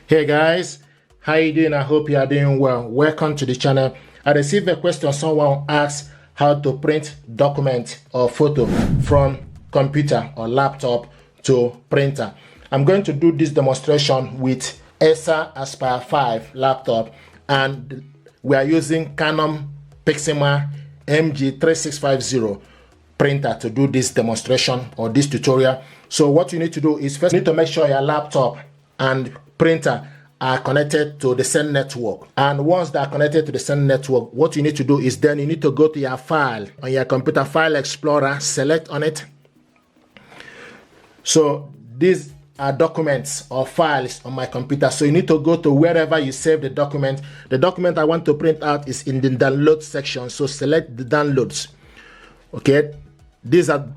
Hey guys, how you doing? I hope you are doing well. Welcome to the channel. I received a question. Someone asked how to print document or photo from computer or laptop to printer. I'm going to do this demonstration with Acer Aspire 5 laptop, and we are using Canon Pixima MG3650 printer to do this demonstration or this tutorial. So what you need to do is first you need to make sure your laptop and printer are connected to the same network, and once they are connected to the same network, what you need to do is then you need to go to your file on your computer, file explorer, select on it. So these are documents or files on my computer, so you need to go to wherever you save the document. The document I want to print out is in the download section, so select the downloads. Okay, these are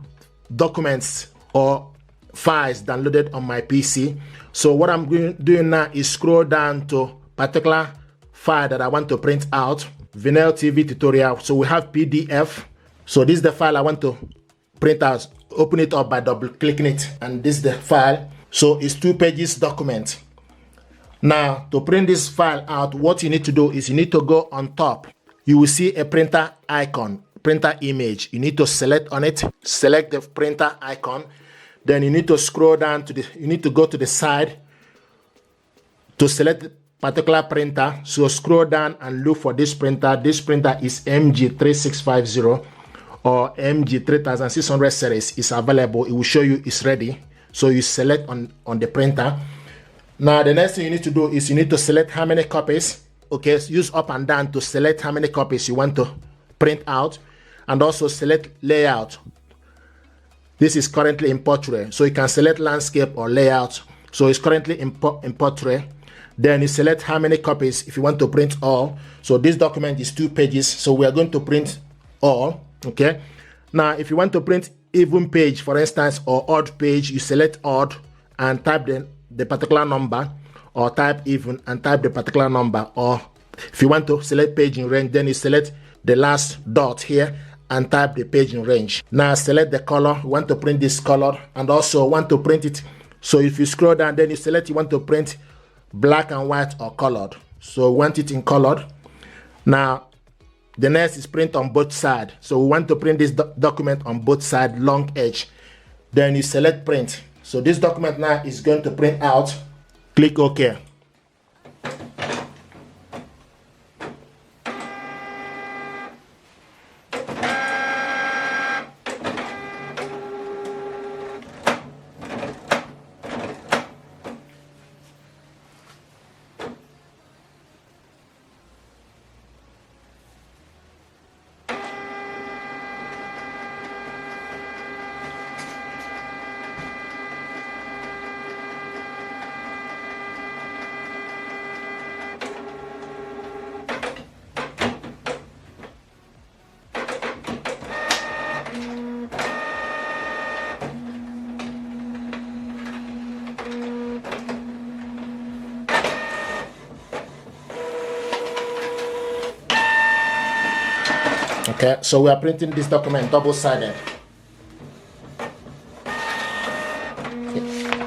documents or files downloaded on my PC. So what I'm doing now is scroll down to particular file that I want to print out, Vinyl TV tutorial. So we have PDF. So this is the file I want to print out. Open it up by double clicking it, and this is the file. So it's 2 pages document. Now to print this file out, what you need to do is you need to go on top. You will see a printer icon, printer image. You need to select on it, select the printer icon. Then you need to scroll down to you need to go to the side to select the particular printer. So scroll down and look for this printer. This printer is MG3650 or MG3600 series. Is available. It will show you it's ready. So you select on the printer. Now the next thing you need to do is you need to select how many copies. Okay, so use up and down to select how many copies you want to print out, and also select layout. This is currently in portrait, so you can select landscape or layout. So it's currently in portrait. Then you select how many copies if you want to print all. So this document is 2 pages, so we are going to print all. Okay, now if you want to print even page, for instance, or odd page, you select odd and type the particular number, or type even and type the particular number. Or if you want to select page in range, then you select the last dot here and type the page in range. Now select the color. You want to print this color, and also want to print it. So if you scroll down, then you select you want to print black and white or colored. So we want it in colored. Now the next is print on both sides. So we want to print this document on both sides, long edge. Then you select print. So this document now is going to print out. Click OK. Okay, so we are printing this document double-sided.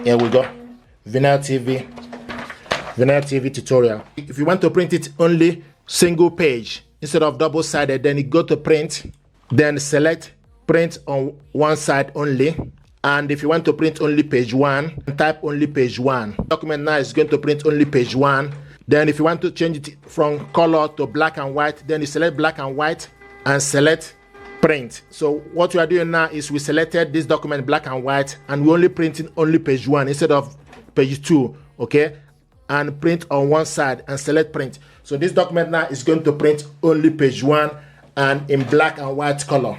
Here we go. Vinyl TV tutorial. If you want to print it only single page instead of double-sided, then you go to print, then select print on one side only. And if you want to print only page 1, type only page 1. Document now is going to print only page 1. Then if you want to change it from color to black and white, then you select black and white and select print. So what we are doing now is we selected this document black and white, and we only printing only page 1 instead of page 2. Okay, and print on one side and select print. So this document now is going to print only page 1 and in black and white color.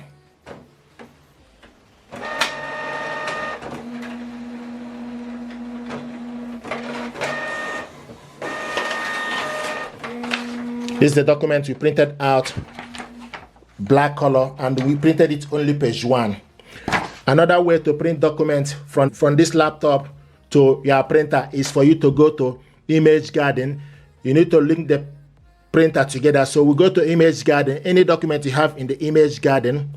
This is the document we printed out black color, and we printed it only page 1. Another way to print documents from this laptop to your printer is for you to go to Image Garden. You need to link the printer together. So we go to Image Garden. Any document you have in the Image Garden,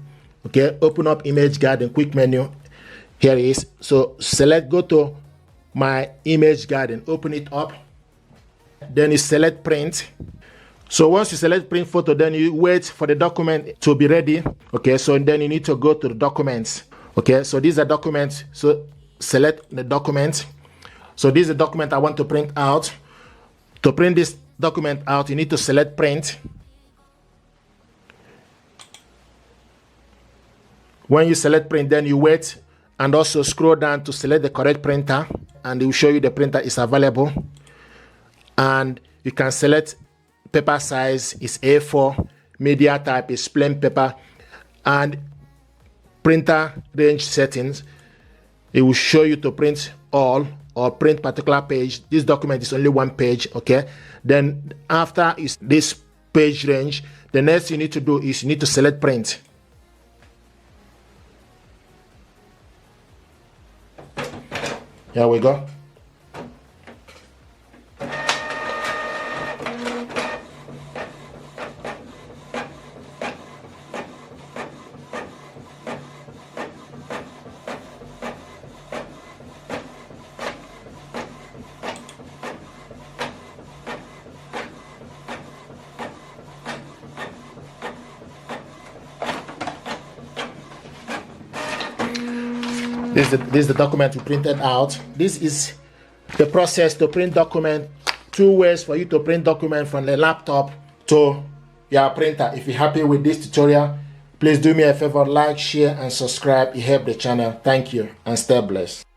okay, open up Image Garden, quick menu. Here it is. So select, go to my Image Garden, open it up. Then you select print. So once you select print photo, then you wait for the document to be ready. Okay, so then you need to go to the documents. Okay, so these are documents. So select the document. So this is the document I want to print out. To print this document out, you need to select print. When you select print, then you wait and also scroll down to select the correct printer, and it will show you the printer is available. And you can select paper size is A4, media type is plain paper, and printer range settings. It will show you to print all or print particular page. This document is only one page. Okay, then after is this page range, the next you need to do is you need to select print. Here we go. This is the document we printed out. This is the process to print document. 2 ways for you to print document from the laptop to your printer. If you're happy with this tutorial, please do me a favor, like, share, and subscribe. It helps the channel. Thank you, and stay blessed.